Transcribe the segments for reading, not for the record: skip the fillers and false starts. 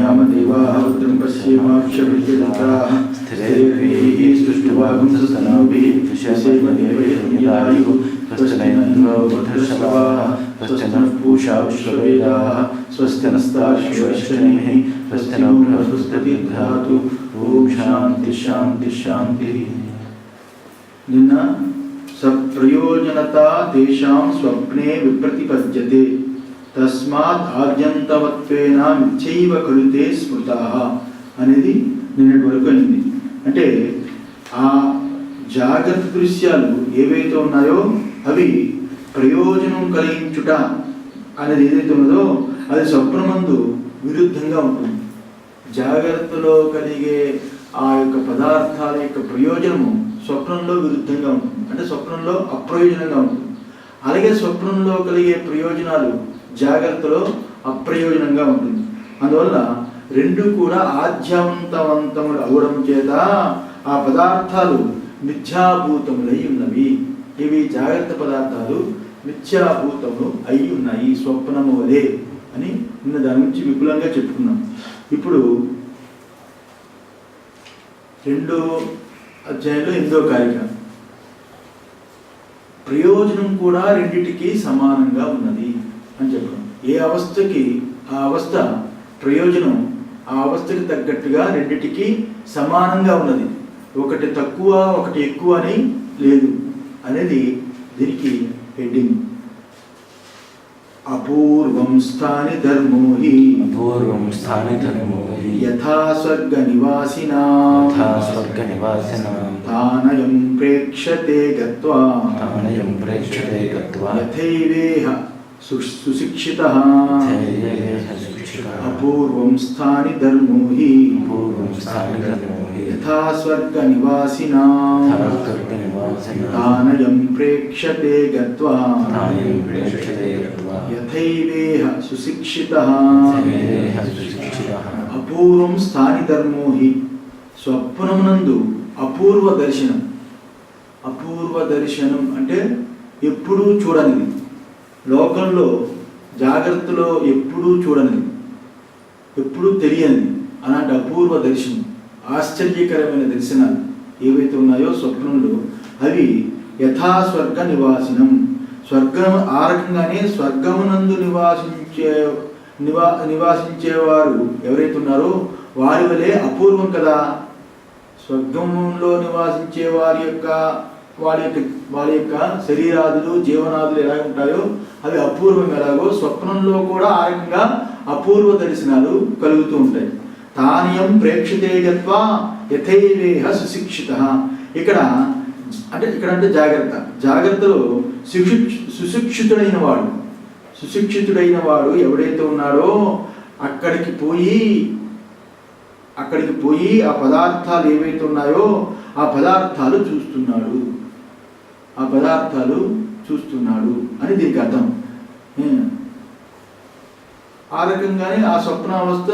यामदेवाः भद्रं पश्येमाक्षभिर्यजत्राः स्थिरैर्भिः सृष्टवागुंसस्तनूभिः विषयेमदेवैर्यदायुः स्वस्ति न इन्द्रो वृद्धश्रवाः स्वस्ति नः पूषा विश्ववेदाः स्वस्ति नस्तार्क्ष्यश्रेणिः स्वस्ति नो बृहस्पतिर्दधातु ओम शांति शांति शांति। निन्न सप्रयोजनता तेषां स्वप्ने विप्रतिपद्यते तस्मात् आद्यन्तवत्वेन मिथ्यैव करुते स्मृताः అనేది నిన్నటి వరకు అయింది. అంటే ఆ జాగ్రత్త దృశ్యాలు ఏవైతే ఉన్నాయో అవి ప్రయోజనం కలిగించుట అనేది ఏదైతే ఉన్నదో అది స్వప్నమందు విరుద్ధంగా ఉంటుంది. జాగ్రత్తలో కలిగే ఆ యొక్క పదార్థాల యొక్క ప్రయోజనము స్వప్నంలో విరుద్ధంగా ఉంటుంది, అంటే స్వప్నంలో అప్రయోజనంగా ఉంటుంది. అలాగే స్వప్నంలో కలిగే ప్రయోజనాలు జాగ్రత్తలో అప్రయోజనంగా ఉంటుంది. అందువల్ల రెండు కూడా ఆధ్యాత్మికవంతములు అవడం చేత ఆ పదార్థాలు మిథ్యాభూతములై ఉన్నవి. ఇవి జాగ్రత్త పదార్థాలు మిథ్యాభూతములు అయి ఉన్నాయి స్వప్నము వలె అని నిన్న దాని గురించి విపులంగా చెప్పుకున్నాం. ఇప్పుడు 2వ అధ్యాయంలో 8వ కారిక ప్రయోజనం కూడా రెండిటికి సమానంగా ఉన్నది అని చెప్పడం. ఏ అవస్థకి ఆ అవస్థ ప్రయోజనం ఆ అవస్థకి తగ్గట్టుగా రెండిటికి సమానంగా ఉన్నది, ఒకటి తక్కువ ఒకటి ఎక్కువ అని లేదు అనేది దీనికి హెడ్డింగ్. అపూర్వం స్థాని ధర్మో హి యథా స్వర్గ నివాసినాం తానయం ప్రేక్షతే గత్వా యథైవేహ సుశిక్షితః అపూర్వం స్థాని ధర్మో హి యథా స్వర్గ నివాసినాం తానయం ప్రేక్షతే గత్వా యథైవేహ సుశిక్షితః. అపూర్వం స్థాని ధర్మో హి స్వప్నమునందు అపూర్వ దర్శనం. అపూర్వ దర్శనం అంటే ఎప్పుడూ చూడనిది, లోకంలో జాగ్రత్తలో ఎప్పుడూ చూడనిది, ఎప్పుడూ తెలియనిది, అలాంటి అపూర్వ దర్శనం, ఆశ్చర్యకరమైన దర్శనాలు ఏవైతే ఉన్నాయో స్వప్నంలో అవి యథా స్వర్గ నివాసినం. స్వర్గం ఆ రకంగానే స్వర్గమునందు నివాసించేవారు ఎవరైతే ఉన్నారో వారి వలె అపూర్వం కదా. స్వర్గంలో నివాసించే వారి యొక్క శరీరాదులు జీవనాదులు ఎలా ఉంటాయో అవి అపూర్వం ఎలాగో స్వప్నంలో కూడా ఆ రకంగా అపూర్వ దర్శనాలు కలుగుతూ ఉంటాయి. తానియం ప్రేక్షతే గత్వా యథైవేహ సుశిక్షితః. ఇక్కడ అంటే జాగ్రత్తలో సుశిక్షితుడైన వాడు ఎవడైతే ఉన్నాడో అక్కడికి పోయి ఆ పదార్థాలు ఏవైతే ఉన్నాయో ఆ పదార్థాలు చూస్తున్నాడు అని దీనికి అర్థం. ఆ రకంగానే ఆ స్వప్నావస్థ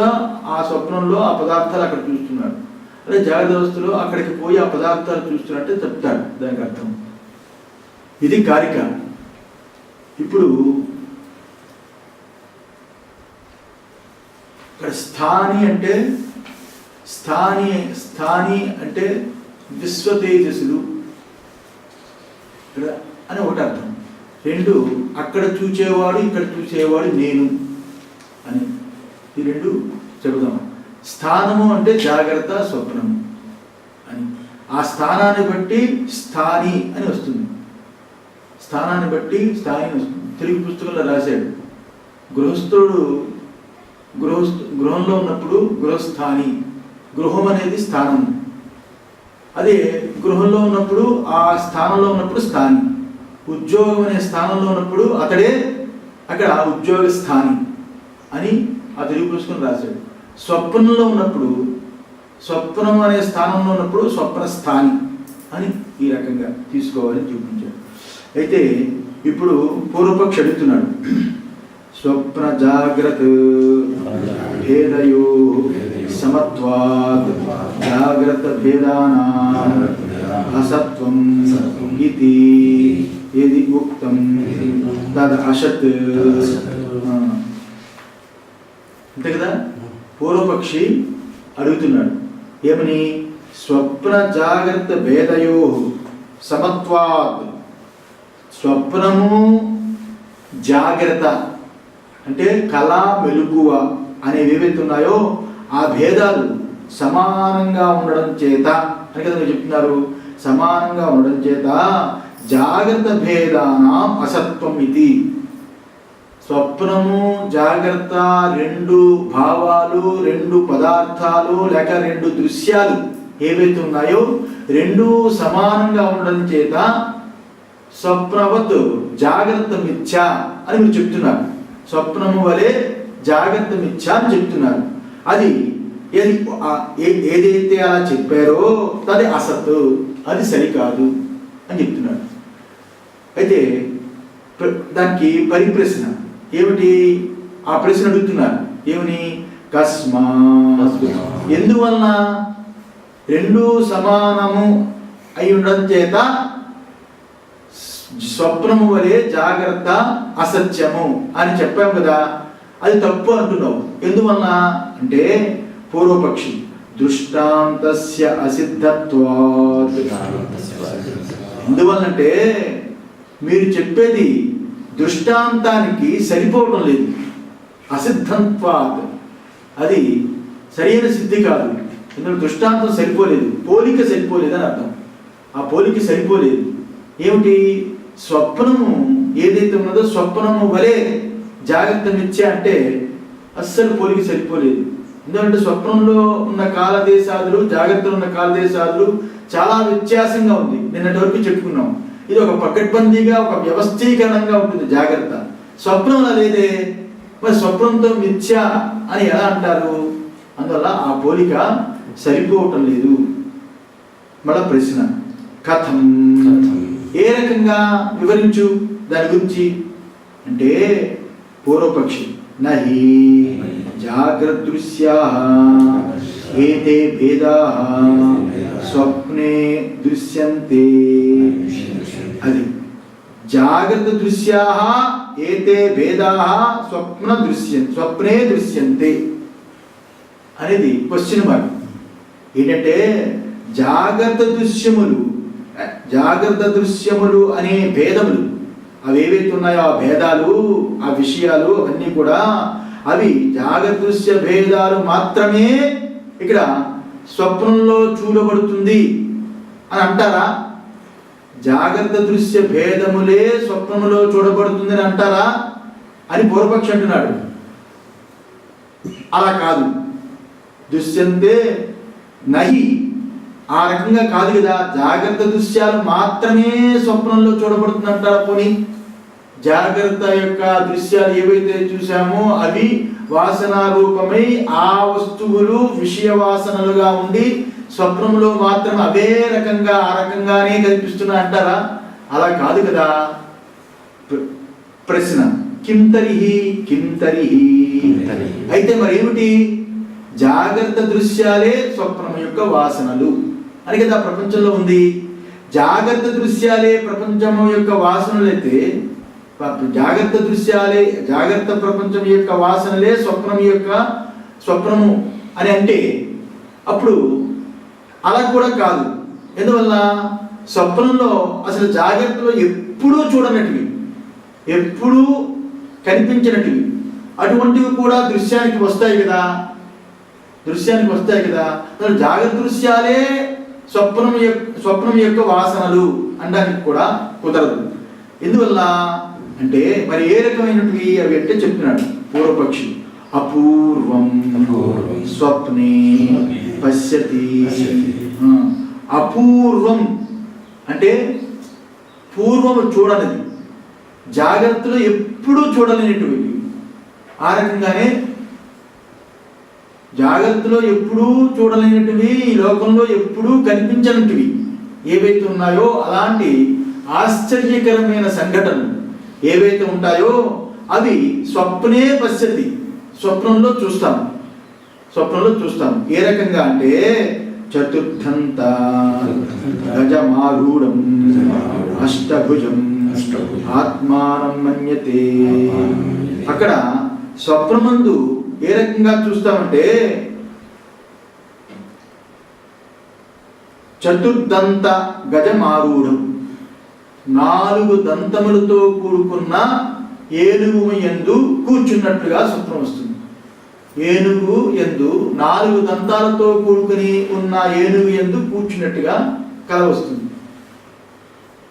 ఆ స్వప్నంలో ఆ పదార్థాలు అక్కడ చూస్తున్నాడు. అదే జాగ్రత్త అవస్థలో అక్కడికి పోయి ఆ పదార్థాలు చూస్తున్నట్టే చెప్తాడు దానికి అర్థం. ఇది కారిక. ఇప్పుడు ఇక్కడ స్థాని అంటే విశ్వతేజస్సులు అని ఒకటి అర్థం. 2 అక్కడ చూచేవాడు ఇక్కడ చూసేవాడు నేను అని ఈ 2 చెబుదాం. స్థానము అంటే జాగ్రత్త స్వప్నము అని, ఆ స్థానాన్ని బట్టి స్థాని అని వస్తుంది. తెలుగు పుస్తకంలో రాశాడు. గృహంలో ఉన్నప్పుడు గృహస్థాని, గృహం అనేది స్థానము. అదే గృహంలో ఉన్నప్పుడు ఆ స్థానంలో ఉన్నప్పుడు స్థాని. ఉద్యోగం అనే స్థానంలో ఉన్నప్పుడు అతడే అక్కడ ఉద్యోగ స్థాని అని ఆ తెలుగు పుస్తకం రాశాడు. స్వప్నంలో ఉన్నప్పుడు స్వప్నం అనే స్థానంలో ఉన్నప్పుడు స్వప్న స్థాని అని ఈ రకంగా తీసుకోవాలని చూపించాడు. అయితే ఇప్పుడు పూర్వపక్ష అడుగుతున్నాడు. స్వప్న జాగ్రత్త భేదయో సమత్వాత్ జాగ్రత్త భేదానాం అసత్వం ఇతి ఏది ఉక్తం తద్ అసత్. అంతే కదా. పూర్వపక్షి అడుగుతున్నాడు ఏమని? స్వప్న జాగ్రత్త భేదయో సమత్వాత్. స్వప్నము జాగ్రత్త అంటే కళ మెలకువ అనేవి ఏవైతే ఉన్నాయో ఆ భేదాలు సమానంగా ఉండడం చేత అని కదా మీరు చెప్తున్నారు. సమానంగా ఉండడం చేత జాగ్రత్త భేదానాం అసత్వం ఇది. స్వప్నము జాగ్రత్త రెండు భావాలు, రెండు పదార్థాలు లేక రెండు దృశ్యాలు ఏవైతే ఉన్నాయో రెండు సమానంగా ఉండడం చేత స్వప్నవత్ జాగ్రత్త మిథ్య అని మీరు చెప్తున్నారు. స్వప్నము వలె జాగ్రత్త మిథ్య అని చెప్తున్నారు. అది ఏదైతే అలా చెప్పారో అది అసత్, అది సరికాదు అని చెప్తున్నాడు. అయితే దానికి పరిప్రశ్న ఏమిటి? ఆ ప్రశ్న అడుగుతున్నారు ఏమని? కస్మాత్, ఎందువలన? రెండు సమానము అయి ఉండడం చేత స్వప్నము వలె జాగ్రత్త అసత్యము అని చెప్పాం కదా, అది తప్పు అంటున్నావు. ఎందువలన అంటే పూర్వపక్షి దృష్టాంతస్య అసిద్ధత్వాత్. ఎందువల్లంటే మీరు చెప్పేది దృష్టాంతానికి సరిపోవడం లేదు. అసిద్ధత్వాత్, అది సరైన సిద్ధి కాదు. ఎందుకంటే దృష్టాంతం సరిపోలేదు, పోలిక సరిపోలేదు అని అర్థం. ఆ పోలిక సరిపోలేదు. ఏమిటి? స్వప్నము ఏదైతే ఉన్నదో స్వప్నము వలె జాగ్రత్త మిథ్య అంటే అస్సలు పోలిక సరిపోలేదు. ఎందుకంటే స్వప్నంలో ఉన్న కాలదేశాదులు జాగ్రత్తలో ఉన్న కాలదేశాదులు చాలా వ్యత్యాసంగా ఉంది. నిన్నటి వరకు చెప్పుకున్నాం. ఇది ఒక పకడ్బందీగా ఒక వ్యవస్థీకరణంగా ఉంటుంది జాగ్రత్త. స్వప్నంలో లేదే, మరి స్వప్నంతో మిథ్య అని ఎలా అంటారు? అందువల్ల ఆ పోలిక సరిపోవటం లేదు. మళ్ళా ప్రశ్న కథం, ఏ రకంగా వివరించు దాని గురించి అంటే పూర్వపక్షి నహి జాగ్రదృశ్యా ఏతే భేదాః స్వప్నే దృశ్యంతే. అది జాగ్రత్త దృశ్యాః ఏతే భేదాః స్వప్నే దృశ్యంతే అనేది క్వశ్చన్ మార్క్. ఏంటంటే జాగ్రత్త దృశ్యములు అనే భేదములు అవి ఏవైతే ఉన్నాయో ఆ భేదాలు, ఆ విషయాలు అవన్నీ కూడా అవి జాగ్రత్త దృశ్య భేదాలు మాత్రమే ఇక్కడ స్వప్నంలో చూడబడుతుంది అని అంటారా? జాగ్రత్త దృశ్య భేదములే స్వప్నములో చూడబడుతుంది అని అంటారా అని పూర్వపక్షి అంటున్నాడు. అలా కాదు. దృశ్యంతే నహి, ఆ రకంగా కాదు కదా. జాగ్రత్త దృశ్యాలు మాత్రమే స్వప్నంలో చూడబడుతుంది అంటారా? పోనీ జాగ్రత్త యొక్క దృశ్యాలు ఏవైతే చూసామో అవి వాసనా రూపమై ఆ వస్తువులు విషయ వాసనలుగా ఉండి స్వప్నంలో మాత్రం అవే రకంగా ఆ రకంగానే కనిపిస్తున్నాయి అంటారా? అలా కాదు కదా. ప్రశ్న కిం తరిహి, అయితే మరి ఏమిటి? జాగ్రత్త దృశ్యాలే స్వప్నం యొక్క వాసనలు అని కదా ప్రపంచంలో ఉంది. జాగ్రత్త దృశ్యాలే ప్రపంచం యొక్క వాసనలు అయితే జాగ్రత్త ప్రపంచం యొక్క వాసనలే స్వప్నము అని అంటే అప్పుడు అలా కూడా కాదు. ఎందువల్ల స్వప్నంలో అసలు జాగ్రత్తలో ఎప్పుడూ చూడనటివి, ఎప్పుడూ కనిపించినటివి అటువంటివి కూడా దృశ్యానికి వస్తాయి కదా. జాగ్రత్త దృశ్యాలే స్వప్నం యొక్క వాసనలు అనడానికి కూడా కుదరదు. ఎందువల్ల అంటే మరి ఏ రకమైనవి అవి అంటే చెప్తున్నాడు పూర్వపక్షి. అపూర్వం స్వప్నే పశ్యతి. అపూర్వం అంటే పూర్వము చూడనిది, జాగ్రత్తలో ఎప్పుడూ చూడలేనటువంటివి. ఆ రకంగానే జాగ్రత్తలో ఎప్పుడూ చూడలేనటివి, ఈ లోకంలో ఎప్పుడూ కనిపించనటివి ఏవైతే ఉన్నాయో అలాంటి ఆశ్చర్యకరమైన సంఘటనలు ఏవైతే ఉంటాయో అవి స్వప్నే పశ్యతి, స్వప్నంలో చూస్తాం. ఏ రకంగా అంటే చతుర్థంత గజమారూఢం అష్టభుజం ఆత్మానం మన్యతే. అక్కడ స్వప్నమందు ఏ రకంగా చూస్తామంటే చతుర్దంత గజమారూఢం, 4 దంతములతో కూడుకున్న ఏనుగు యందు కూర్చున్నట్లుగా స్వప్నం వస్తుంది. ఏనుగు యందు 4 దంతాలతో కూడుకుని ఉన్న ఏనుగు యందు కూర్చున్నట్టుగా కల వస్తుంది.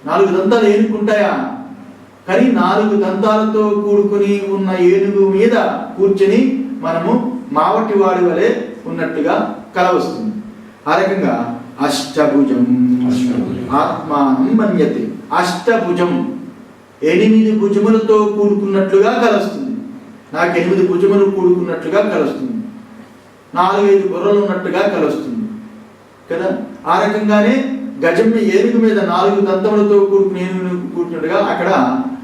4 దంతాలు ఏనుగుంటాయా? కానీ 4 దంతాలతో కూడుకుని ఉన్న ఏనుగు మీద కూర్చొని మనము మావటి వాడి వలె ఉన్నట్టుగా కల వస్తుంది. ఆ రకంగా అష్టభుజం ఆత్మానం మన్యతే. అష్టభుజం 8 భుజములతో కూడుకున్నట్లుగా కలుస్తుంది. నాకు 8 భుజములు కూడుకున్నట్లుగా కలుస్తుంది. 4-5 బుర్రలు ఉన్నట్టుగా కలుస్తుంది కదా. ఆ రకంగానే గజం ఏనుగు మీద 4 దంతములతో కూడుకుని ఏనుగు కూర్చున్నట్టుగా అక్కడ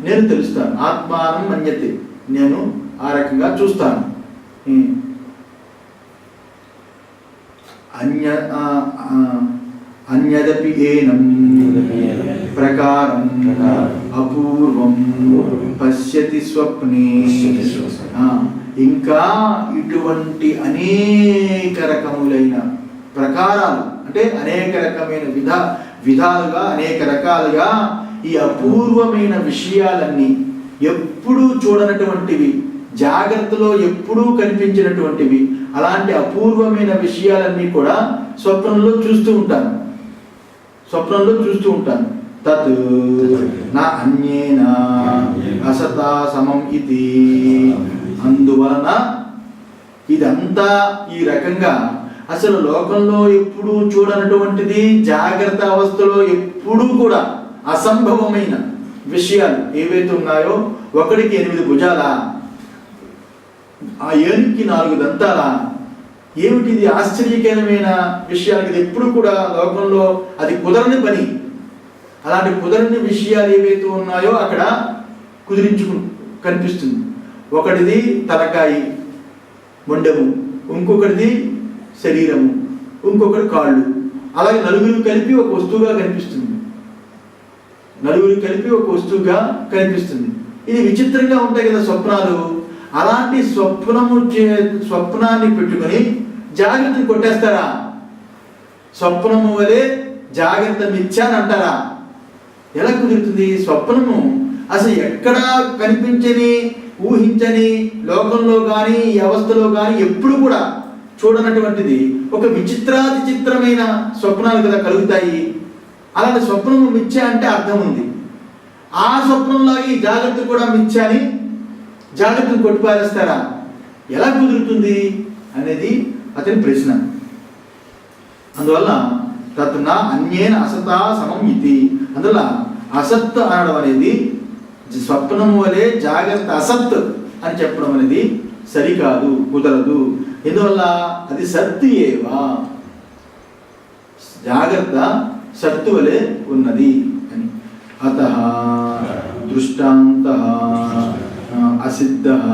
నేను తెలుస్తాను. ఆత్మానం మన్యతే, నేను ఆ రకంగా చూస్తాను. అన్యదపి ఏనం ప్రకారం అపూర్వం పశ్యతి స్వప్నే. ఇంకా ఇటువంటి అనేక రకములైన ప్రకారాలు అంటే అనేక రకమైన విధాలుగా అనేక రకాలుగా ఈ అపూర్వమైన విషయాలన్నీ ఎప్పుడూ చూడనటువంటివి, జాగ్రత్తలో ఎప్పుడూ కనిపించినటువంటివి, అలాంటి అపూర్వమైన విషయాలన్నీ కూడా స్వప్నంలో చూస్తూ ఉంటాను. తత్ నా అన్యేన అసతా సమం ఇది. అందువలన ఇదంతా ఈ రకంగా అసలు లోకంలో ఎప్పుడూ చూడనటువంటిది, జాగ్రత్త అవస్థలో ఎప్పుడూ కూడా అసంభవమైన విషయాలు ఏవైతే ఉన్నాయో, ఒకడికి 8 భుజాలా, ఆ ఏనుగుకి 4 దంతాలా, ఏమిటిది ఆశ్చర్యకరమైన విషయాలు. ఇది ఎప్పుడు కూడా లోకంలో అది కుదరని పని. అలాంటి కుదరని విషయాలు ఏవైతే ఉన్నాయో అక్కడ కనిపిస్తుంది. ఒకటిది తలకాయి మొండెము, ఇంకొకటిది శరీరము, ఇంకొకటి కాళ్ళు. అలాగే నలుగురు కలిపి ఒక వస్తువుగా కనిపిస్తుంది. ఇది విచిత్రంగా ఉంటాయి కదా స్వప్నాలు. అలాంటి స్వప్నాన్ని పెట్టుకొని జాగ్రత్తని కొట్టేస్తారా? స్వప్నము వలె జాగ్రత్త మిథ్యానంటారా? ఎలా కుదురుతుంది? స్వప్నము అసలు ఎక్కడా కనిపించని, ఊహించని, లోకంలో కానీ ఈ అవస్థలో కానీ ఎప్పుడు కూడా చూడనటువంటిది ఒక విచిత్రమైన స్వప్నాలు కదా కలుగుతాయి. అలాంటి స్వప్నము మిథ్య అంటే అర్థం ఉంది. ఆ స్వప్నంలాగా ఈ జాగ్రత్త కూడా మిథ్య అని జాగ్రత్తను కొట్టిపారేస్తారా? ఎలా కుదురుతుంది అనేది అతని ప్రశ్న. అందువల్ల తత్న అన్యేన అసతా సమం ఇది. అందువల్ల అసత్ అనడం అనేది స్వప్నము వలె జాగ్రత్త అసత్ అని చెప్పడం అనేది సరికాదు, కుదరదు. ఎందువల్ల అది సత్తు ఏవా, జాగ్రత్త సత్తు వలె ఉన్నది అని. అతః దృష్టాంతః అసిద్ధః.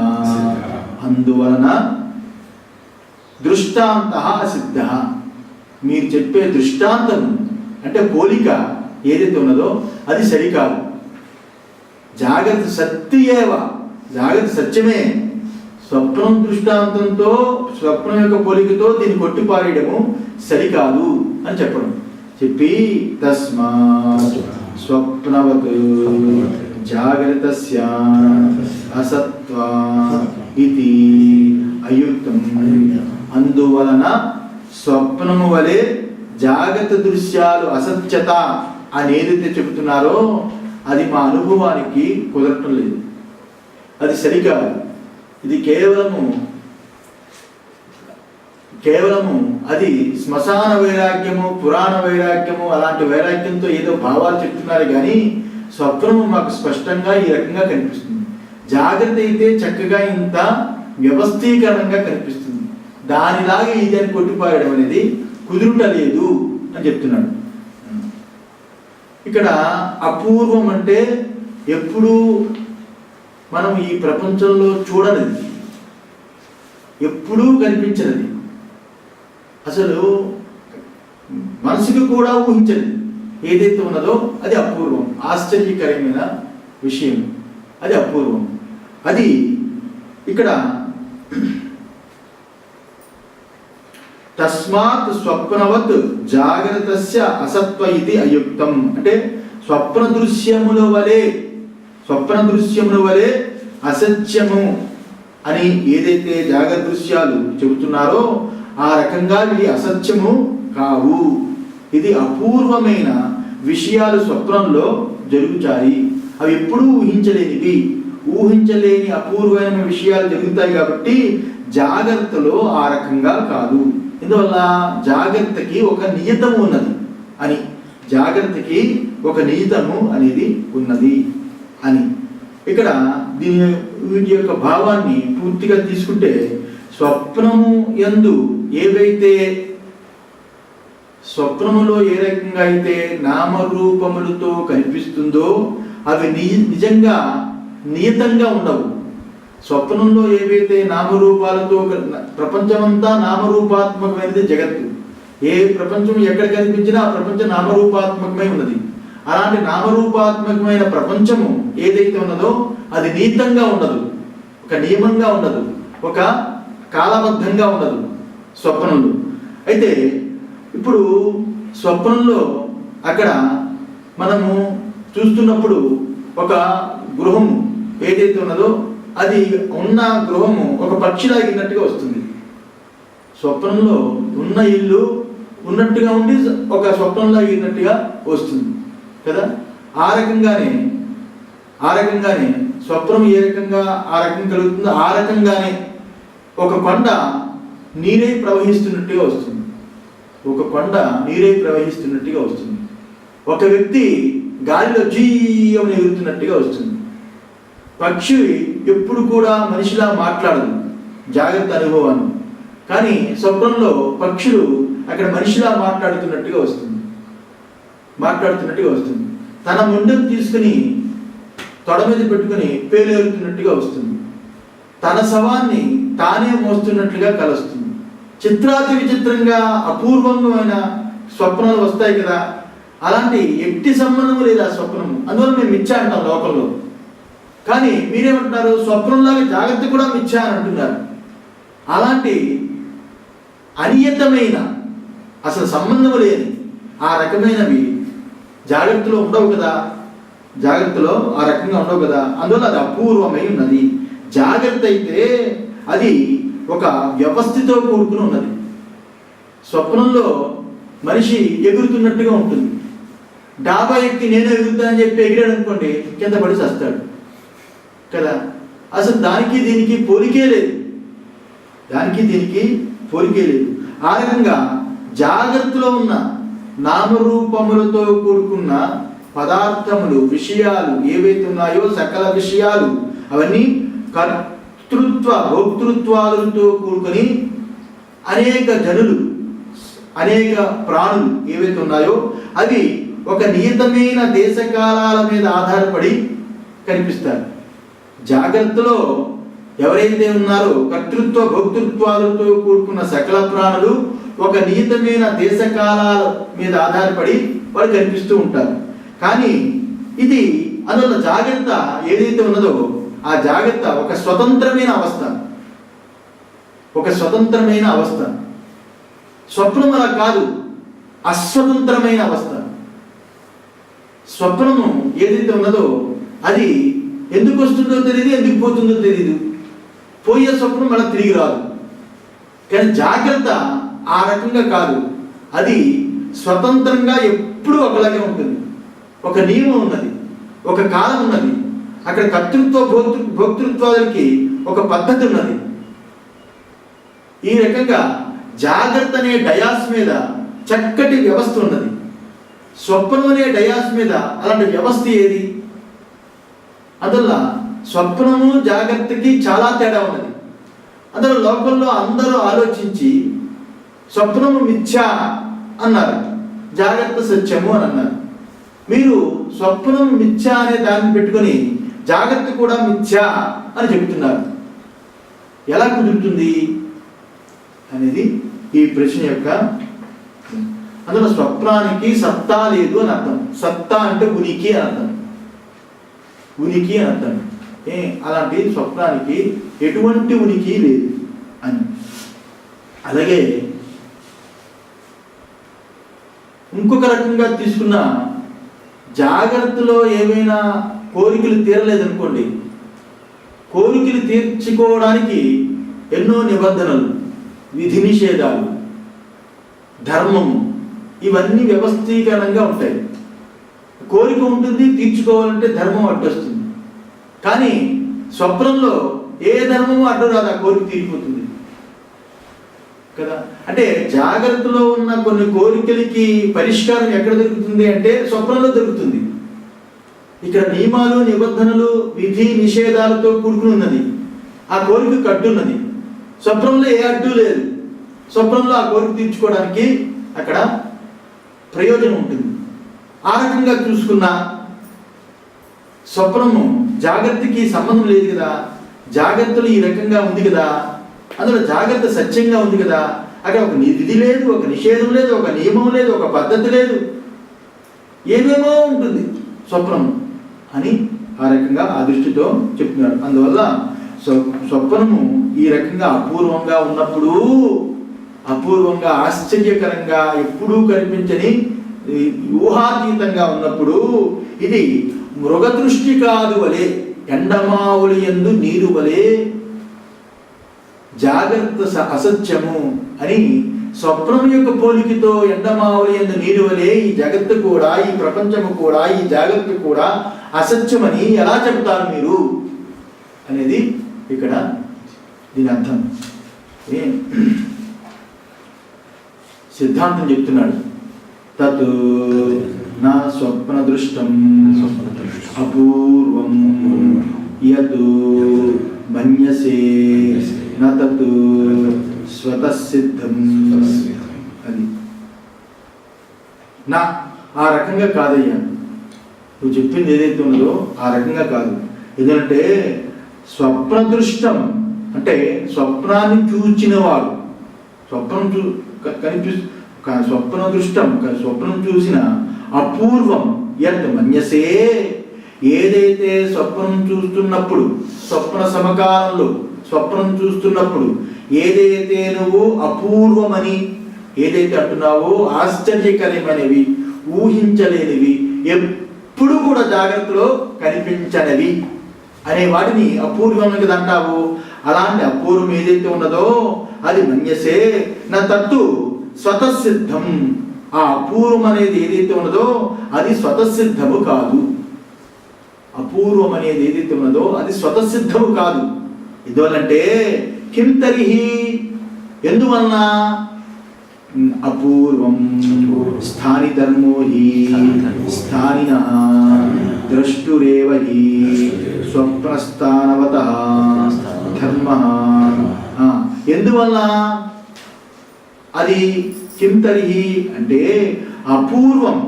అందువలన దృష్టాంతః అసిద్ధః. మీరు చెప్పే దృష్టాంతం అంటే పోలిక ఏదైతే ఉన్నదో అది సరికాదు. జాగ్రత్త సత్యేవ, జాగ్రత్త సత్యమే. స్వప్నం దృష్టాంతంతో, స్వప్నం యొక్క పోలికతో దీన్ని కొట్టిపారేయడము సరికాదు అని చెప్పి తస్మాత్ స్వప్నవత్ జాగ్రత్తస్య అసత్వా ఇతి అయుక్తం. అందువలన స్వప్నము వలె జాగ్రత్త దృశ్యాలు అసత్యత అని ఏదైతే చెబుతున్నారో అది మా అనుభవానికి కుదరటం లేదు, అది సరికాదు. ఇది కేవలము అది శ్మశాన వైరాగ్యము, పురాణ వైరాగ్యము, అలాంటి వైరాగ్యంతో ఏదో భావాలు చెప్తున్నారు కానీ స్వప్నము మాకు స్పష్టంగా ఈ రకంగా కనిపిస్తుంది. జాగ్రత్త అయితే చక్కగా ఇంత వ్యవస్థీకరణంగా కనిపిస్తుంది. దానిలాగా ఇది అని కొట్టిపారడం అనేది కుదురుటలేదు అని చెప్తున్నాడు. ఇక్కడ అపూర్వం అంటే ఎప్పుడూ మనం ఈ ప్రపంచంలో చూడనిది, ఎప్పుడూ కనిపించినది, అసలు మనసుకు కూడా ఊహించనిది ఏదైతే ఉన్నదో అది అపూర్వం, ఆశ్చర్యకరమైన విషయం, అది అపూర్వం. అది ఇక్కడ తస్మాత్ స్వప్నవత్ జాగ్రత్తస్య అసత్వ ఇది అయుక్తం. అంటే స్వప్న దృశ్యముల వలె అసత్యము అని ఏదైతే జాగ్రత్త దృశ్యాలు చెబుతున్నారో ఆ రకంగా ఇవి అసత్యము కావు. ఇది అపూర్వమైన విషయాలు స్వప్నంలో జరుగుతాయి. అవి ఎప్పుడూ ఊహించలేని అపూర్వమైన విషయాలు జరుగుతాయి కాబట్టి జాగ్రత్తలో ఆ రకంగా కాదు. ఇందువల్ల జాగ్రత్తకి ఒక నియతము ఉన్నది అని, జాగ్రత్తకి ఒక నియతము అనేది ఉన్నది అని ఇక్కడ వీటి యొక్క భావాన్ని పూర్తిగా తీసుకుంటే, స్వప్నము యందు ఏవైతే స్వప్నములో ఏ రకంగా అయితే నామరూపములతో కనిపిస్తుందో అవి నిజంగా నియతంగా ఉండవు. స్వప్నంలో ఏవైతే నామరూపాలతో, ప్రపంచమంతా నామరూపాత్మకమైనది జగత్తు. ఏ ప్రపంచం ఎక్కడ కనిపించినా ఆ ప్రపంచం నామరూపాత్మకమై ఉన్నది. అలాంటి నామరూపాత్మకమైన ప్రపంచము ఏదైతే ఉన్నదో అది నియతంగా ఉండదు, ఒక నియమంగా ఉండదు, ఒక కాలబద్ధంగా ఉండదు స్వప్నంలో. అయితే ఇప్పుడు స్వప్నంలో అక్కడ మనము చూస్తున్నప్పుడు ఒక గృహము ఏదైతే ఉన్నదో అది ఉన్న గృహము ఒక పక్షిలాగినట్టుగా వస్తుంది. స్వప్నంలో ఉన్న ఇల్లు ఉన్నట్టుగా ఉండి ఒక స్వప్నంలాగినట్టుగా వస్తుంది కదా. ఆ రకంగానే స్వప్నం ఏ రకంగా ఆ రకం కలుగుతుందో ఆ రకంగానే ఒక కొండ నీరై ప్రవహిస్తున్నట్టుగా వస్తుంది. ఒక వ్యక్తి గాలిలో జీవని ఎగురుతున్నట్టుగా వస్తుంది. పక్షి ఎప్పుడు కూడా మనిషిలా మాట్లాడదు, జాగ్రత్త అనుభవాన్ని. కానీ స్వప్నంలో పక్షులు అక్కడ మనిషిలా మాట్లాడుతున్నట్టుగా వస్తుంది. తన ముందుకు తీసుకుని తొడ మీద పెట్టుకుని పేలేరుతున్నట్టుగా వస్తుంది. తన శవాన్ని తానే మోస్తున్నట్లుగా కలుస్తుంది. చిత్రాతి విచిత్రంగా అపూర్వమైన స్వప్నాలు వస్తాయి కదా. అలాంటి ఎట్టి సంబంధము లేదు ఆ స్వప్నము. అందువల్ల మేము మిథ్య అంటాం లోకంలో. కానీ మీరేమంటున్నారు, స్వప్నంలాగా జాగ్రత్త కూడా మిథ్య అని అంటున్నారు. అలాంటి అనియతమైన, అసలు సంబంధము లేని ఆ రకమైనవి జాగ్రత్తలో ఉండవు కదా. అందువల్ల అది అపూర్వమై ఉన్నది. జాగ్రత్త అయితే అది ఒక వ్యవస్థతో కూడుకుని ఉన్నది. స్వప్నంలో మనిషి ఎగురుతున్నట్టుగా ఉంటుంది. డాబా ఎక్కి నేను ఎగురుతానని చెప్పి ఎగిరాడు అనుకోండి, కింద పడి చస్తాడు కదా. అసలు దానికి దీనికి పోలికే లేదు. ఆ రకంగా జాగ్రత్తలో ఉన్న నామరూపములతో కూడుకున్న పదార్థములు, విషయాలు ఏవైతే ఉన్నాయో సకల విషయాలు అవన్నీ కర్తృత్వ భోక్తృత్వాలతో కూడుకొని అనేక జనులు, అనేక ప్రాణులు ఏవైతే ఉన్నాయో అవి ఒక నియతమైన దేశకాలాల మీద ఆధారపడి కనిపిస్తారు. జాగ్రత్తలో ఎవరైతే ఉన్నారో కర్తృత్వ భోక్తృత్వాలతో కూడుకున్న సకల ప్రాణులు ఒక నియతమైన దేశకాలాల మీద ఆధారపడి వాళ్ళు కనిపిస్తూ ఉంటారు. కానీ ఇది అందులో జాగ్రత్త ఏదైతే ఉన్నదో ఆ జాగ్రత్త ఒక స్వతంత్రమైన అవస్థ. స్వప్నం అలా కాదు, అస్వతంత్రమైన అవస్థ. స్వప్నము ఏదైతే ఉన్నదో అది ఎందుకు వస్తుందో తెలియదు, ఎందుకు పోతుందో తెలియదు. పోయే స్వప్నం మళ్ళీ తిరిగి రాదు. కానీ జాగ్రత్త ఆ రకంగా కాదు, అది స్వతంత్రంగా ఎప్పుడూ ఒకలాగే ఉంటుంది. ఒక నియమం ఉన్నది, ఒక కాలం ఉన్నది. అక్కడ కర్తృత్వ భోక్తృత్వాలకి ఒక పద్ధతి ఉన్నది. ఈ రకంగా జాగ్రత్త అనే డయాస్ మీద చక్కటి వ్యవస్థ ఉన్నది. స్వప్నం అనే డయాస్ మీద అలాంటి వ్యవస్థ ఏది? అందువల్ల స్వప్నము జాగ్రత్తకి చాలా తేడా ఉన్నది. అందులో లోకంలో అందరూ ఆలోచించి స్వప్నము మిథ్య అన్నారు, జాగ్రత్త సత్యము అని అన్నారు. మీరు స్వప్నం మిథ్య అనే దాన్ని పెట్టుకొని జాగ్రత్త కూడా మిథ్య అని చెబుతున్నారు. ఎలా కుదురుతుంది అనేది ఈ ప్రశ్న యొక్క. అందులో స్వప్నానికి సత్తా లేదు అని అర్థం. సత్తా అంటే ఉనికి అని అర్థం. అలాంటి స్వప్నానికి ఎటువంటి ఉనికి లేదు అని. అలాగే ఇంకొక రకంగా తీసుకున్న జాగ్రత్తలో ఏమైనా కోరికలు తీరలేదనుకోండి, కోరికలు తీర్చుకోవడానికి ఎన్నో నిబంధనలు, విధి నిషేధాలు, ధర్మము, ఇవన్నీ వ్యవస్థీకరణంగా ఉంటాయి. కోరిక ఉంటుంది, తీర్చుకోవాలంటే ధర్మం అడ్డొస్తుంది. కానీ స్వప్నంలో ఏ ధర్మము అడ్డు రాదు, ఆ కోరిక తీరిపోతుంది కదా. అంటే జాగ్రత్తలో ఉన్న కొన్ని కోరికలకి పరిష్కారం ఎక్కడ దొరుకుతుంది అంటే స్వప్నంలో దొరుకుతుంది. ఇక్కడ నియమాలు, నిబంధనలు, విధి నిషేధాలతో కూడుకుని ఉన్నది. ఆ కోరిక అడ్డున్నది. స్వప్నంలో ఏ అడ్డు లేదు. స్వప్నంలో ఆ కోరిక తీర్చుకోవడానికి అక్కడ ప్రయోజనం ఉంటుంది. ఆ రకంగా చూసుకున్న స్వప్నము జాగ్రత్తకి సంబంధం లేదు కదా. జాగ్రత్తలు ఈ రకంగా ఉంది కదా, అందులో జాగ్రత్త సత్యంగా ఉంది కదా. అక్కడ ఒక విధి లేదు, ఒక నిషేధం లేదు, ఒక నియమం లేదు, ఒక పద్ధతి లేదు, ఏమేమో ఉంటుంది స్వప్నం అని ఆ రకంగా ఆ దృష్టితో చెప్తున్నాడు. అందువల్ల స్వప్నము ఈ రకంగా అపూర్వంగా ఉన్నప్పుడు, అపూర్వంగా ఆశ్చర్యకరంగా ఎప్పుడూ కనిపించని ఊహాతీతంగా ఉన్నప్పుడు ఇది మృగదృష్టి కాదు వలె, ఎండమావులి యందు నీరు వలె జాగ్రత్త అసత్యము అని స్వప్నం యొక్క పోలికతో ఎండమావులి యందు నీరు వలె ఈ జగత్తు కూడా, ఈ ప్రపంచము కూడా, ఈ జాగ్రత్త కూడా అసత్యమని ఎలా చెప్తారు మీరు అనేది ఇక్కడ దీని అర్థం. సిద్ధాంతం చెప్తున్నాడు. తత్ నా స్వప్న దృష్టం అపూర్వం యద్ మన్యసే న తత్ స్వతః సిద్ధం. అది నా ఆ రకంగా కాదయ్యా, నువ్వు చెప్పింది ఏదైతే ఉన్నదో ఆ రకంగా కాదు. ఎందుకంటే స్వప్న దృష్టం అంటే స్వప్నాన్ని చూచినవాడు, స్వప్నం స్వప్న దృష్టం స్వప్నం చూసిన అపూర్వం యత్ మన్యసే, ఏదైతే స్వప్నం చూస్తున్నప్పుడు, స్వప్న సమకాలంలో స్వప్నం చూస్తున్నప్పుడు ఏదైతే నువ్వు అపూర్వమని ఏదైతే అంటున్నావో, ఆశ్చర్యకరమైనవి, ఊహించలేనివి, ఎప్పుడు కూడా జాగ్రత్తలో కనిపించనివి అనే వాటిని అపూర్వం కదా అంటావు. అలాంటి అపూర్వం ఏదైతే ఉన్నదో అది మన్యసే నా తత్తు స్వతసిద్ధం. ఆ అపూర్వం అనేది ఏదైతే ఉన్నదో అది స్వతసిద్ధము కాదు. అపూర్వం అనేది ఏదైతే ఉన్నదో అది స్వతసిద్ధము కాదు. ఎందువల్లంటే కిం తరిహి, ఎందువలన అపూర్వం స్థాని ధర్మో హి స్థానినః ద్రష్టురేవ హి స్వప్నస్థానవతః ధర్మః. ఎందువల్ల అది కిం తరిహి అంటే అపూర్వం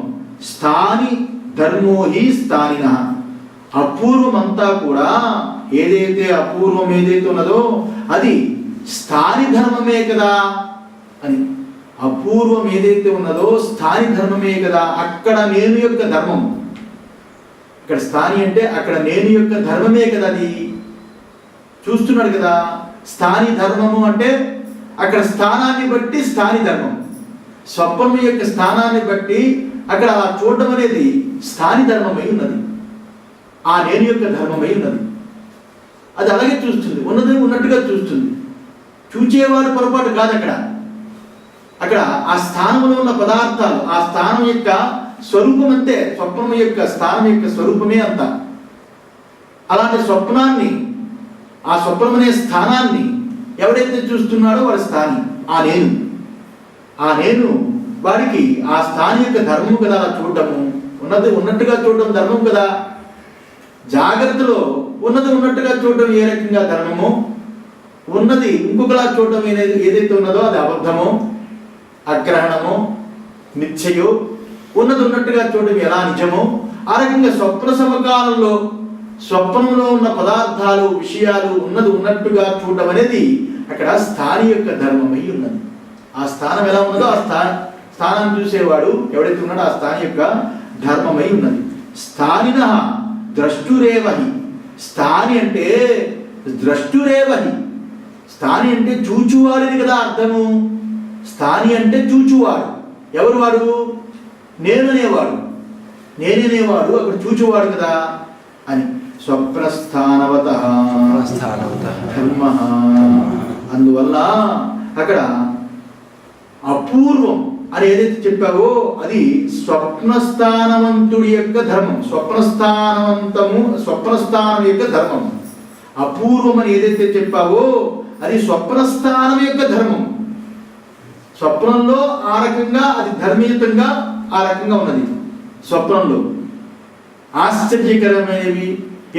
స్థాని ధర్మో హి స్థానినః. అపూర్వం అంతా కూడా ఏదైతే అపూర్వం ఏదైతే ఉన్నదో అది స్థాని ధర్మమే కదా అని. అపూర్వం ఏదైతే ఉన్నదో స్థాని ధర్మమే కదా. అక్కడ నేను యొక్క ధర్మం, ఇక్కడ స్థాని అంటే అక్కడ నేను యొక్క ధర్మమే కదా. అది చూస్తున్నాడు కదా. స్థాని ధర్మము అంటే అక్కడ స్థానాన్ని బట్టి స్థాని ధర్మం, స్వప్నం యొక్క స్థానాన్ని బట్టి అక్కడ చూడడం అనేది స్థాని ధర్మమై ఉన్నది, ఆ నేను యొక్క ధర్మమై ఉన్నది. అది అలాగే చూస్తుంది, ఉన్నది ఉన్నట్టుగా చూస్తుంది. చూచేవాడు పొరపాటు కాదు. అక్కడ ఆ స్థానంలో ఉన్న పదార్థాలు, ఆ స్థానం యొక్క స్వరూపం అంతే. స్వప్నం యొక్క స్థానం యొక్క స్వరూపమే అంత. అలాంటి స్వప్నాన్ని, ఆ స్వప్నం అనే స్థానాన్ని ఎవడైతే చూస్తున్నాడో వాడి స్థాని ఆ నేను. ఆ నేను వాడికి ఆ స్థాని యొక్క ధర్మం కదా అలా చూడటము. ఉన్నది ఉన్నట్టుగా చూడటం ధర్మం కదా. జాగ్రత్తలో ఉన్నది ఉన్నట్టుగా చూడటం ఏ రకంగా ధర్మమో, ఉన్నది ఇంకొకలా చూడటం ఏదైతే ఉన్నదో అది అబద్ధమో, అగ్రహణమో, మిథ్యయో, ఉన్నది ఉన్నట్టుగా చూడటం ఎలా నిజమో, ఆ రకంగా స్వప్న సమకాలంలో స్వప్నంలో ఉన్న పదార్థాలు, విషయాలు ఉన్నది ఉన్నట్టుగా చూడటం అనేది అక్కడ స్థాని యొక్క ధర్మమై ఉన్నది. ఆ స్థానం ఎలా ఉన్నదో ఆ స్థానాన్ని చూసేవాడు ఎవడైతే ఉన్నాడో ఆ స్థాని యొక్క ధర్మమై ఉన్నది. స్థానినః ద్రష్టురేవహి. స్థాని అంటే ద్రష్టురేవహి. స్థాని అంటే చూచువాడిని కదా అర్థము. స్థాని అంటే చూచువాడు. ఎవరు వాడు? నేననేవాడు అక్కడ చూచేవాడు కదా అని. స్వప్నస్థానవత ధర్మ. అందువల్ల అక్కడ అపూర్వం అని ఏదైతే చెప్పావో అది స్వప్నస్థానవంతుడి యొక్క ధర్మం, స్వప్నస్థానం యొక్క ధర్మం. అపూర్వం అని ఏదైతే చెప్పావో అది స్వప్నస్థానం యొక్క ధర్మం. స్వప్నంలో ఆ రకంగా అది ధర్మయుతంగా ఆ రకంగా ఉన్నది. స్వప్నంలో ఆశ్చర్యకరమైనవి,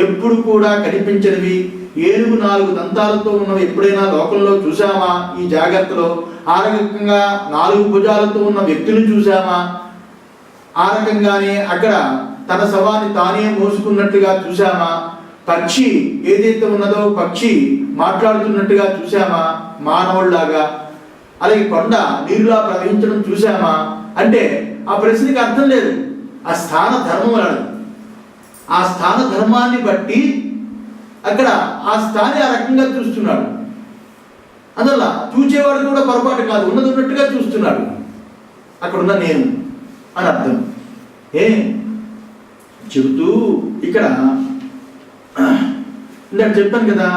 ఎప్పుడు కూడా కనిపించనివి, ఏనుగు 4 దంతాలతో ఉన్నవి ఎప్పుడైనా లోకంలో చూసామా? ఈ జాగ్రత్తలో ఆ రకంగా 4 భుజాలతో ఉన్న వ్యక్తులను చూసామా? ఆ రకంగానే అక్కడ తన శవాన్ని తానే మోసుకున్నట్టుగా చూసామా? పక్షి ఏదైతే ఉన్నదో పక్షి మాట్లాడుతున్నట్టుగా చూసామా మానవుల్లాగా? అలాగే కొండ నీరులా ప్రవహించడం చూసామా? అంటే ఆ ప్రశ్నకి అర్థం లేదు. ఆ స్థాన ధర్మం అన్నాడు. ఆ స్థాన ధర్మాన్ని బట్టి అక్కడ ఆ స్థాని ఆ రకంగా చూస్తున్నాడు. అందువల్ల చూచేవాడు కూడా పొరపాటు కాదు, ఉన్నది ఉన్నట్టుగా చూస్తున్నాడు. అక్కడ ఉన్న నేను అని అర్థం. చెబుతూ ఇక్కడ ఇందాక చెప్పాను కదా,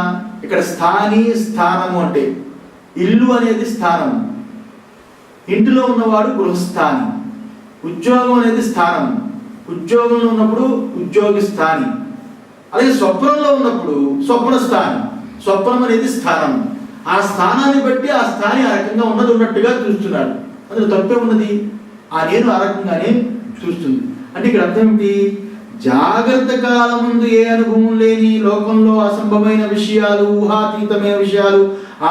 ఇక్కడ స్థానము అంటే ఇల్లు అనేది స్థానం, ఇంటిలో ఉన్నవాడు గృహస్థాని. ఉద్యోగం అనేది స్థానం, ఉద్యోగంలో ఉన్నప్పుడు ఉద్యోగి స్థాని. అలాగే స్వప్నంలో ఉన్నప్పుడు స్వప్నస్థాని. స్వప్నం అనేది స్థానం. ఆ స్థానాన్ని బట్టి ఆ స్థాని ఆ రకంగా ఉన్నది ఉన్నట్టుగా చూస్తున్నాడు. అందులో తప్పే ఉన్నది. ఆ నేను ఆ రకంగానే చూస్తుంది. అంటే ఇక్కడ అర్థం ఏమిటి? జాగ్రత్త కాలం ముందు ఏ అనుభవం లేని లోకంలో అసంభవమైన విషయాలు, ఊహాతీతమైన విషయాలు,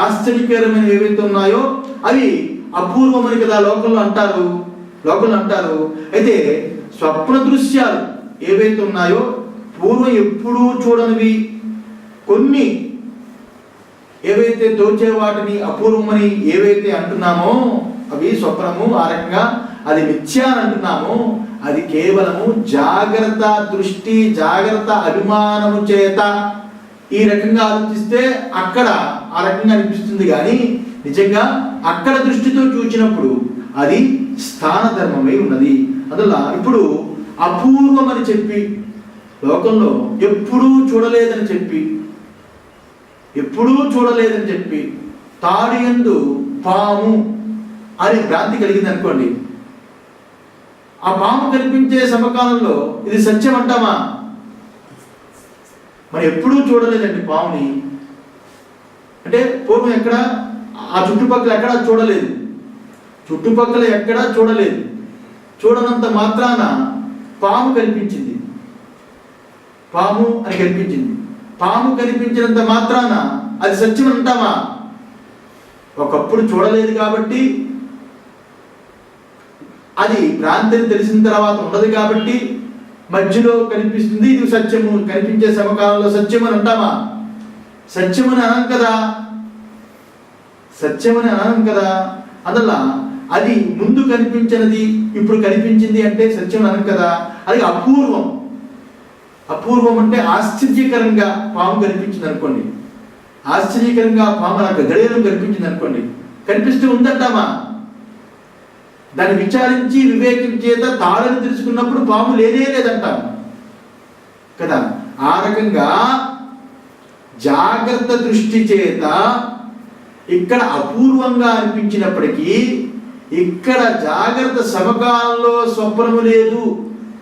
ఆశ్చర్యకరమైన ఏవైతే ఉన్నాయో అవి అపూర్వమని కదా లోకంలో అంటారు. అయితే స్వప్న దృశ్యాలు ఏవైతే ఉన్నాయో పూర్వం ఎప్పుడూ చూడనివి, కొన్ని ఏవైతే తోచే వాటిని అపూర్వమని ఏవైతే అంటున్నామో అవి స్వప్నము. ఆ రకంగా అది మిథ్య అని అంటున్నామో అది కేవలము జాగ్రత్త దృష్టి, జాగ్రత్త అభిమానము చేత ఈ రకంగా ఆలోచిస్తే అక్కడ ఆ రకంగా అనిపిస్తుంది. కానీ నిజంగా అక్కడ దృష్టితో చూచినప్పుడు అది స్థాన ధర్మమై ఉన్నది. అందువల్ల ఇప్పుడు అపూర్వం అని చెప్పి లోకంలో ఎప్పుడూ చూడలేదని చెప్పి తాడి యందు పాము అనే భ్రాంతి కలిగింది అనుకోండి. ఆ పాము కనిపించే సమకాలంలో ఇది సత్యం అంటామా? మరి ఎప్పుడూ చూడలేదండి పాముని. అంటే పూర్వం ఎక్కడ ఆ చుట్టుపక్కల ఎక్కడా చూడలేదు. చూడనంత మాత్రాన పాము కనిపించింది. పాము కనిపించినంత మాత్రాన అది సత్యం అంటామా? ఒకప్పుడు చూడలేదు కాబట్టి, అది భ్రాంతిని తెలిసిన తర్వాత ఉన్నది కాబట్టి మధ్యలో కనిపిస్తుంది, ఇది సత్యము, కనిపించే సమకాలంలో సత్యం అని అంటామా? సత్యమని అనం కదా. అందువల్ల అది ముందు కనిపించినది ఇప్పుడు కనిపించింది అంటే సత్యం అనం కదా. అది అపూర్వం అంటే ఆశ్చర్యకరంగా పాము కనిపించింది అనుకోండి. ఆశ్చర్యకరంగా పాము నాకు గడియలు కనిపించింది అనుకోండి. కనిపిస్తూ ఉందంటామా? దాన్ని విచారించి వివేకం చేత తాళని తెలుసుకున్నప్పుడు పాము లేదంటాం కదా. ఆ రకంగా జాగ్రత్త దృష్టి చేత ఇక్కడ అపూర్వంగా అనిపించినప్పటికీ ఇక్కడ జాగ్రత్త సమకాలంలో స్వప్నము లేదు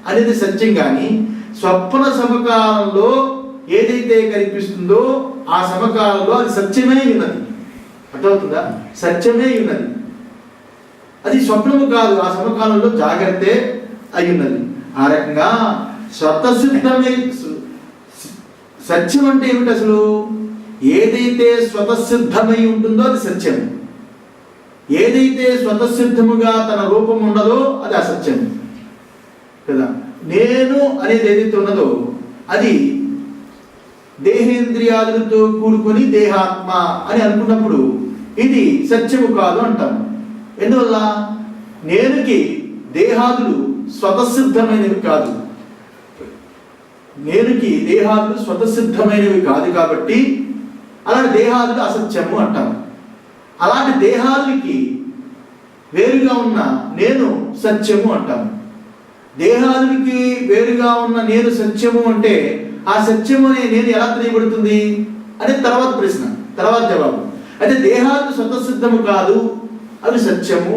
అనేది సత్యం. కానీ స్వప్న సమకాలంలో ఏదైతే కనిపిస్తుందో ఆ సమకాలంలో అది సత్యమే ఉన్నది. అర్థమవుతుందా? సత్యమే ఉన్నది, అది స్వప్నము కాదు. ఆ సమకాలంలో జాగ్రత్తే అయి ఉన్నది. ఆ రకంగా స్వతసిద్ధమే సత్యం అంటే ఏమిటి? అసలు ఏదైతే స్వతసిద్ధమై ఉంటుందో అది సత్యం. ఏదైతే స్వతసిద్ధముగా తన రూపం ఉండదో అది అసత్యం కదా. నేను అనేది ఏదైతే ఉన్నదో అది దేహేంద్రియాదులతో కూడుకొని దేహాత్మ అని అనుకున్నప్పుడు ఇది సత్యము కాదు అంటాం. ఎందువల్ల? నేనుకి దేహాదులు స్వతసిద్ధమైనవి కాదు. కాబట్టి అలాంటి దేహాదులు అసత్యము అంటాం. అలాంటి దేహాలకి వేరుగా ఉన్న నేను సత్యము అంటాం. దేహాదులకి వేరుగా ఉన్న నేను సత్యము అంటే ఆ సత్యము అనే నేను ఎలా తెలియబడుతుంది అనేది తర్వాత ప్రశ్న, తర్వాత జవాబు. అయితే దేహాదులు స్వతసిద్ధము కాదు, అవి సత్యము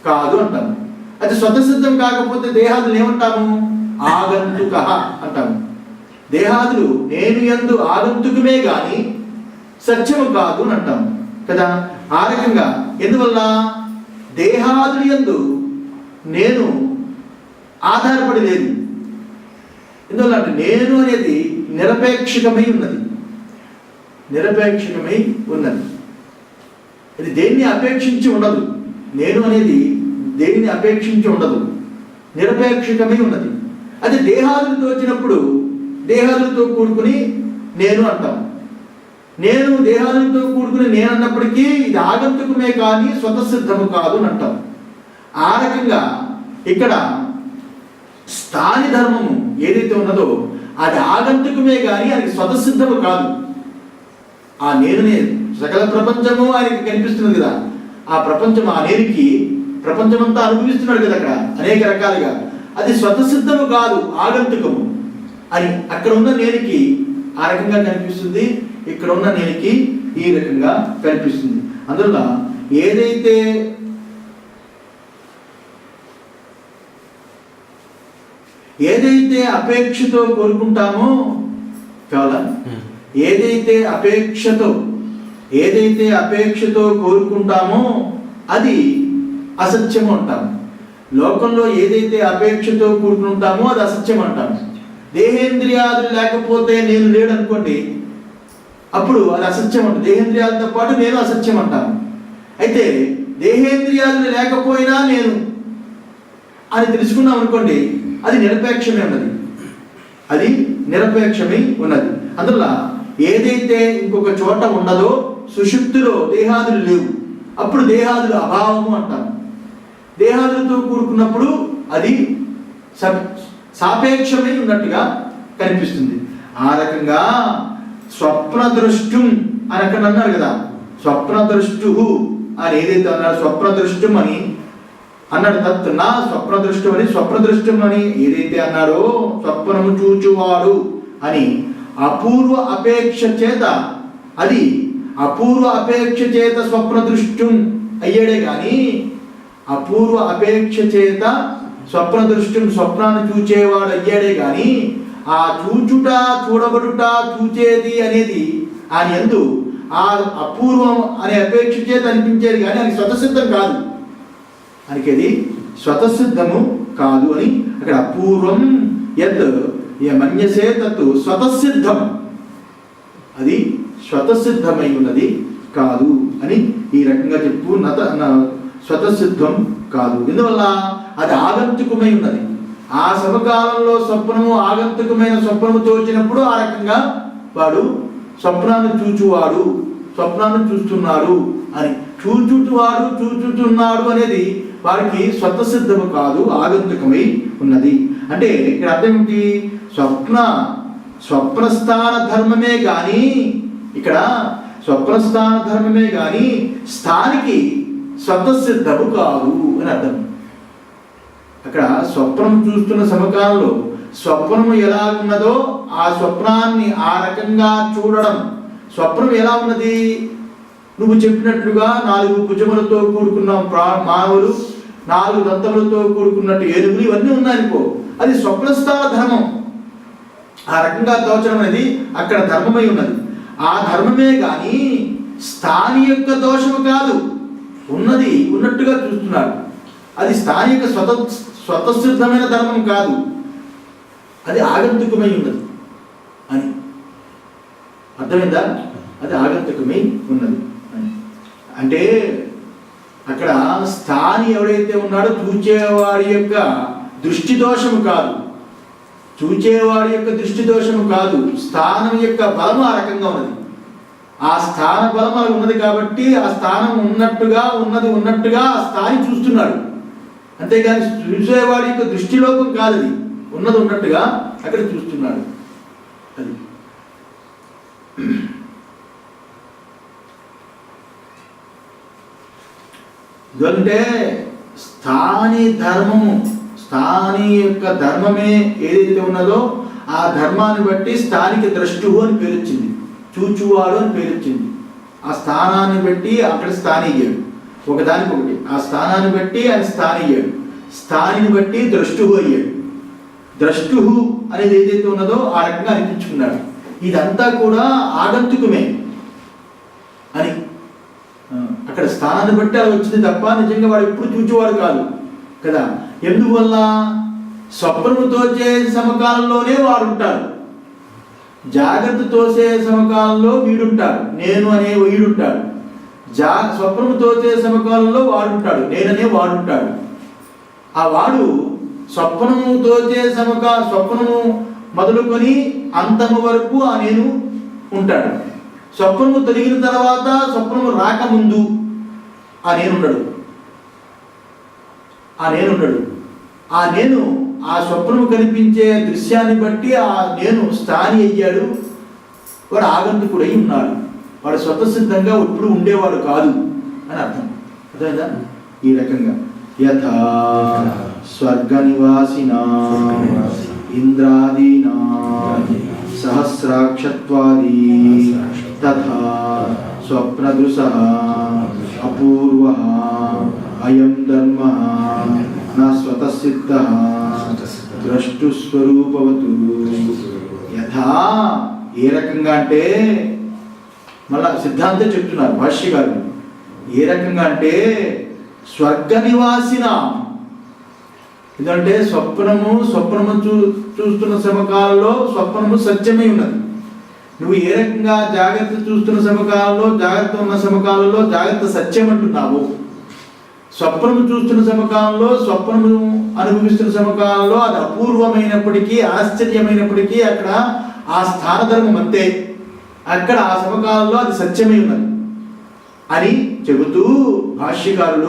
కాదు అంటాము. అయితే స్వతసిద్ధం కాకపోతే దేహాదులు ఏమంటాము? ఆగంతుక అంటాము. దేహాదులు నేను యందు ఆగంతుకమే గాని సత్యము కాదు అని అంటాము కదా. ఆ రకంగా ఎందువల్ల? దేహాదులు యందు నేను ఆధారపడి లేదు. ఎందువల్ల అంటే నేను అనేది నిరపేక్షకమై ఉన్నది, నిరపేక్షకమై ఉన్నది. ఇది దేన్ని అపేక్షించి ఉండదు. నేను అనేది దేనిని అపేక్షించి ఉండదు, నిరపేక్షకమై ఉన్నది. అది దేహాదులతో వచ్చినప్పుడు దేహాదులతో కూడుకుని నేను అంటాం. నేను దేహాదులతో కూడుకుని నేను అన్నప్పటికీ ఇది ఆగంతుకమే కానీ స్వతసిద్ధము కాదు అని అంటాం. ఆ రకంగా ఇక్కడ స్థాని ధర్మము ఏదైతే ఉన్నదో అది ఆగంతుకమే కానీ అది స్వతసిద్ధము కాదు. ఆ నేనునే సకల ప్రపంచము ఆయనకి కనిపిస్తుంది కదా. ఆ ప్రపంచం, ఆ నేనుకి ప్రపంచమంతా అనుభవిస్తున్నాడు కదా అక్కడ అనేక రకాలుగా. అది స్వతసిద్ధము కాదు, ఆగంతుకము అని అక్కడ ఉన్న నేనుకి ఆ రకంగా కనిపిస్తుంది, ఇక్కడ ఉన్న నేనుకి ఈ రకంగా కనిపిస్తుంది. అందువల్ల ఏదైతే అపేక్షతో కోరుకుంటామో కావాలా, ఏదైతే అపేక్షతో కోరుకుంటామో అది అసత్యము అంటాము. లోకంలో ఏదైతే అపేక్షతో కూడుకుంటామో అది అసత్యం అంటాము. దేహేంద్రియాదులు లేకపోతే నేను లేడు అనుకోండి, అప్పుడు అది అసత్యం అంటాం. దేహేంద్రియాలతో పాటు నేను అసత్యం అంటాను. అయితే దేహేంద్రియాలు లేకపోయినా నేను అని తెలుసుకున్నాం అనుకోండి, అది నిరపేక్షమే ఉన్నది, అది నిరపేక్షమై ఉన్నది. అందువల్ల ఏదైతే ఇంకొక చోట ఉన్నదో సుషుప్తిలో దేహాదులు లేవు, అప్పుడు దేహాదులు అభావము అంటాం. దేహాదులతో కూడుకున్నప్పుడు అది సాపేక్షమై ఉన్నట్టుగా కనిపిస్తుంది. ఆ రకంగా స్వప్న దృష్టుం అని అక్కడ అన్నారు కదా. స్వప్న దృష్టు అని ఏదైతే అన్నాడు, స్వప్న దృష్టం అని అన్నాడు. తత్ నా స్వప్న దృష్టం అని, స్వప్న దృష్టం అని ఏదైతే అన్నారో, స్వప్నము చూచువాడు అని అపూర్వ అపేక్ష చేత, అది అపూర్వ అపేక్ష చేత స్వప్న దృష్టం అయ్యాడే కానీ అపూర్వ అపేక్ష చేత స్వప్న దృష్టం, స్వప్నాన్ని చూచేవాడు అయ్యాడే కానీ ఆ చూచుట, చూడబడుట, చూచేది అనేది ఆయన యందు ఆ అపూర్వం అనే అపేక్ష చేత అనిపించేది కానీ అది స్వతసిద్ధం కాదు, అది స్వతసిద్ధము కాదు అని అక్కడ అపూర్వం యత్ మన్యసే తత్ స్వతసిద్ధం, అది స్వతసిద్ధమై ఉన్నది కాదు అని ఈ రకంగా చెప్పు. స్వతసిద్ధం కాదు. ఎందువల్ల అది ఆగంతుకమై ఉన్నది. ఆ సమకాలంలో స్వప్నము ఆగంతుకమైన స్వప్నము తోచినప్పుడు ఆ రకంగా వాడు స్వప్నాన్ని చూచువాడు, స్వప్నాన్ని చూస్తున్నాడు అని, చూచువాడు చూచుతున్నాడు అనేది వారికి స్వతసిద్ధము కాదు, ఆగంతుకమై ఉన్నది. అంటే ఇక్కడ అర్థం ఏంటి? స్వప్నస్థాన ధర్మమే కానీ, ఇక్కడ స్వప్నస్థాన ధర్మమే కానీ స్థానికి స్వతసిద్ధము కాదు అని అర్థం. అక్కడ స్వప్నం చూస్తున్న సమకాలంలో స్వప్నము ఎలా ఉన్నదో ఆ స్వప్నాన్ని ఆ రకంగా చూడడం. స్వప్నం ఎలా ఉన్నది? నువ్వు చెప్పినట్లుగా 4 భుజములతో కూడుకున్న మానవులు, 4 దంతములతో కూడుకున్నట్టు ఏనుగులు, ఇవన్నీ ఉన్నాయనుకో, అది స్వప్నస్థాన ధర్మం. ఆ రకంగా తోచడం అనేది అక్కడ ధర్మమై ఉన్నది. ఆ ధర్మమే కానీ స్థాని యొక్క దోషము కాదు. ఉన్నది ఉన్నట్టుగా చూస్తున్నాడు, అది స్థాని యొక్క స్వతసిద్ధమైన ధర్మం కాదు, అది ఆగంతుకమై ఉన్నది అని అర్థమైందా? అది ఆగంతుకమై ఉన్నది అని అంటే అక్కడ స్థాని ఎవడైతే ఉన్నాడో చూచేవాడి యొక్క దృష్టి దోషము కాదు, చూచేవాడి యొక్క దృష్టి దోషము కాదు, స్థానం యొక్క బలము ఆ రకంగా ఉన్నది. ఆ స్థాన బలం అలా ఉన్నది కాబట్టి ఆ స్థానం ఉన్నట్టుగా ఉన్నట్టుగా ఆ స్థాయి చూస్తున్నాడు. అంతేగాని చూసేవాడి యొక్క దృష్టిలోకం కాదు, అది ఉన్నది ఉన్నట్టుగా అక్కడ చూస్తున్నాడు. అది ఎందుకంటే స్థాని స్థాని యొక్క ధర్మమే ఏదైతే ఉన్నదో ఆ ధర్మాన్ని బట్టి స్థానిక ద్రష్టువు అని పేరు వచ్చింది, చూచువాడు అని పేరు వచ్చింది. ఆ స్థానాన్ని బట్టి అక్కడ స్థాని అయ్యాడు, ఒకదానికొకటి. ఆ స్థానాన్ని బట్టి ఆయన స్థాని అయ్యాడు, స్థానిని బట్టి ద్రష్టువు అయ్యాడు. ద్రష్టువు అనేది ఏదైతే ఉన్నదో ఆ రకంగా అనిపించుకున్నాడు. ఇదంతా కూడా ఆగంతుకమే అని అక్కడ స్థానాన్ని బట్టి అలా వచ్చింది తప్ప నిజంగా వాడు ఎప్పుడు చూచేవాడు కాదు కదా. ఎందువల్ల స్వప్నము తోచే సమకాలంలోనే వాడు ఉంటాడు, జాగ్రత్త తోచే సమకాలంలో వీడుంటాడు, నేను అనే వీడుంటాడు. స్వప్నము తోచే సమకాలంలో వాడుంటాడు, నేననే వాడుంటాడు. ఆ వాడు స్వప్నము తోచే స్వప్నము మొదలుకొని అంతము వరకు ఆ నేను ఉంటాడు. స్వప్నము తొలగిన తర్వాత, స్వప్నము రాకముందు ఆ నేనుండడు. ఆ నేను ఆ స్వప్నము కనిపించే దృశ్యాన్ని బట్టి ఆ నేను స్థాని అయ్యాడు. వాడు ఆగంతుకుడై ఉన్నాడు, వాడు స్వతసిద్ధంగా ఎప్పుడు ఉండేవాడు కాదు అని అర్థం. అర్థమైందా? ఈ రకంగా యథా స్వర్గ నివాసినా ఇంద్రాదీనా సహస్రాక్షత్వాది తథా స్వప్నదృశః అపూర్వః అయం ధర్మః న స్వతసిద్ధః ద్రష్టుస్వరూపవతు. యథా ఏ రకంగా అంటే మళ్ళా సిద్ధాంతం చెప్తున్నారు భాష్య గారు. ఏ రకంగా అంటే స్వర్గ నివాసిన, ఎందుకంటే స్వప్నము చూస్తున్న సమకాలంలో స్వప్నము సత్యమై ఉన్నది. నువ్వు ఏ రకంగా జాగ్రత్త చూస్తున్న సమకాలంలో, జాగ్రత్త ఉన్న సమకాలంలో జాగ్రత్త సత్యం అంటున్నావు. స్వప్నము చూస్తున్న సమకాలంలో, స్వప్నము అనుభవిస్తున్న సమకాలంలో అది అపూర్వమైనప్పటికీ, ఆశ్చర్యమైనప్పటికీ అక్కడ ఆ స్థానధర్మం అంతే. అక్కడ ఆ సమకాలంలో అది సత్యమై ఉన్నది అని చెబుతూ భాష్యకారులు